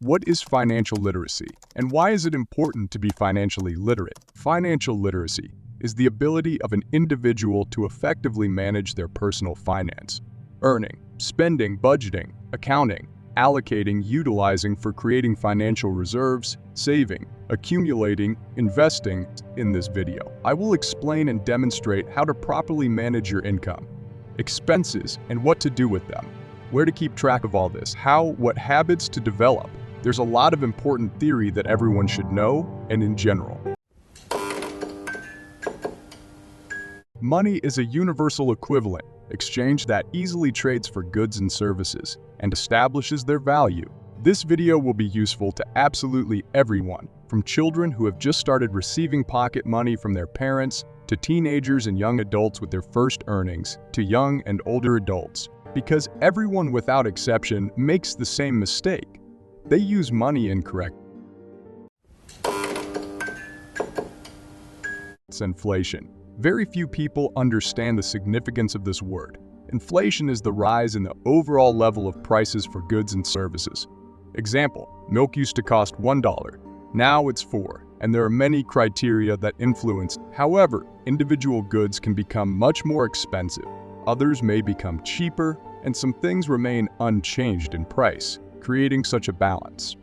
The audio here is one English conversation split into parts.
What is financial literacy, and why is it important to be financially literate? Financial literacy is the ability of an individual to effectively manage their personal finance, earning, spending, budgeting, accounting, allocating, utilizing for creating financial reserves, saving, accumulating, investing. In this video, I will explain and demonstrate how to properly manage your income, expenses, and what to do with them, where to keep track of all this, what habits to develop. There's a lot of important theory that everyone should know, and in general. Money is a universal equivalent exchange that easily trades for goods and services and establishes their value. This video will be useful to absolutely everyone, from children who have just started receiving pocket money from their parents, to teenagers and young adults with their first earnings, to young and older adults, because everyone without exception makes the same mistake. They use money incorrectly. It's inflation. Very few people understand the significance of this word. Inflation is the rise in the overall level of prices for goods and services. Example, milk used to cost $1, now it's $4, and there are many criteria that influence. However, individual goods can become much more expensive, others may become cheaper, and some things remain unchanged in price, creating such a balance.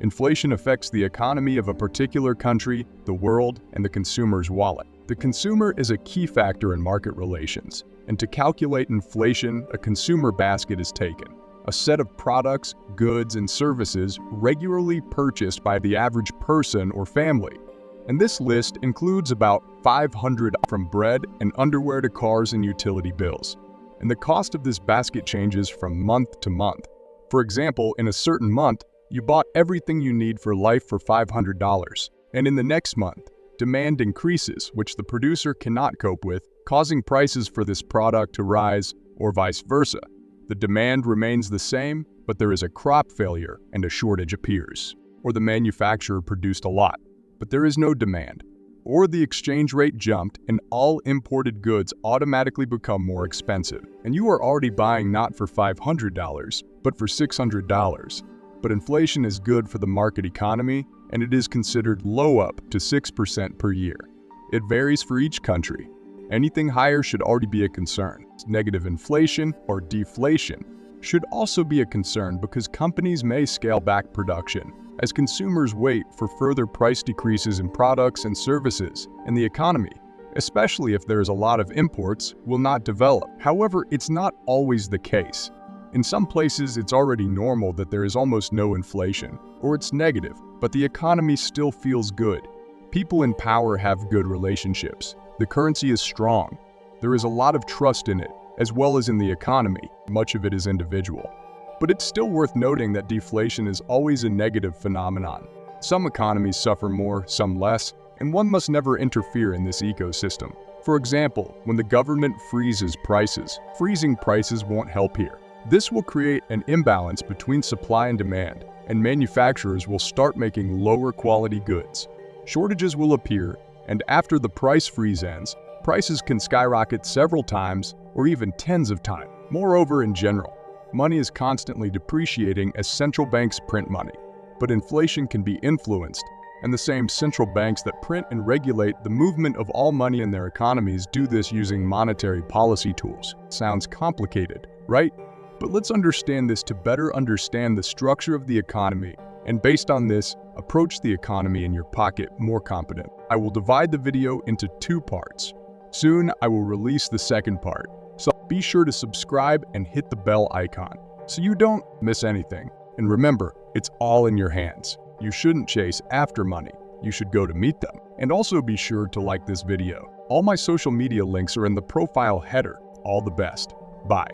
Inflation affects the economy of a particular country, the world, and the consumer's wallet. The consumer is a key factor in market relations, and to calculate inflation, a consumer basket is taken, a set of products, goods, and services regularly purchased by the average person or family. And this list includes about 500 from bread and underwear to cars and utility bills. And the cost of this basket changes from month to month. For example, in a certain month, you bought everything you need for life for $500, and in the next month, demand increases, which the producer cannot cope with, causing prices for this product to rise, or vice versa. The demand remains the same, but there is a crop failure and a shortage appears. Or the manufacturer produced a lot, but there is no demand. Or the exchange rate jumped and all imported goods automatically become more expensive. And you are already buying not for $500, but for $600. But inflation is good for the market economy, and it is considered low up to 6% per year. It varies for each country. Anything higher should already be a concern. Negative inflation or deflation should also be a concern because companies may scale back production as consumers wait for further price decreases in products and services, and the economy, especially if there is a lot of imports, will not develop. However, it's not always the case. In some places, it's already normal that there is almost no inflation, or it's negative, but the economy still feels good. People in power have good relationships. The currency is strong. There is a lot of trust in it, as well as in the economy. Much of it is individual. But it's still worth noting that deflation is always a negative phenomenon. Some economies suffer more, some less, and one must never interfere in this ecosystem. For example, when the government freezes prices, freezing prices won't help here. This will create an imbalance between supply and demand, and manufacturers will start making lower quality goods. Shortages will appear, and after the price freeze ends, prices can skyrocket several times or even tens of times. Moreover, in general, money is constantly depreciating as central banks print money, but inflation can be influenced, and the same central banks that print and regulate the movement of all money in their economies do this using monetary policy tools. Sounds complicated, right? But let's understand this to better understand the structure of the economy, and based on this, approach the economy in your pocket more competent. I will divide the video into 2 parts. Soon, I will release the second part, so be sure to subscribe and hit the bell icon so you don't miss anything. And remember, it's all in your hands. You shouldn't chase after money. You should go to meet them. And also be sure to like this video. All my social media links are in the profile header. All the best. Bye.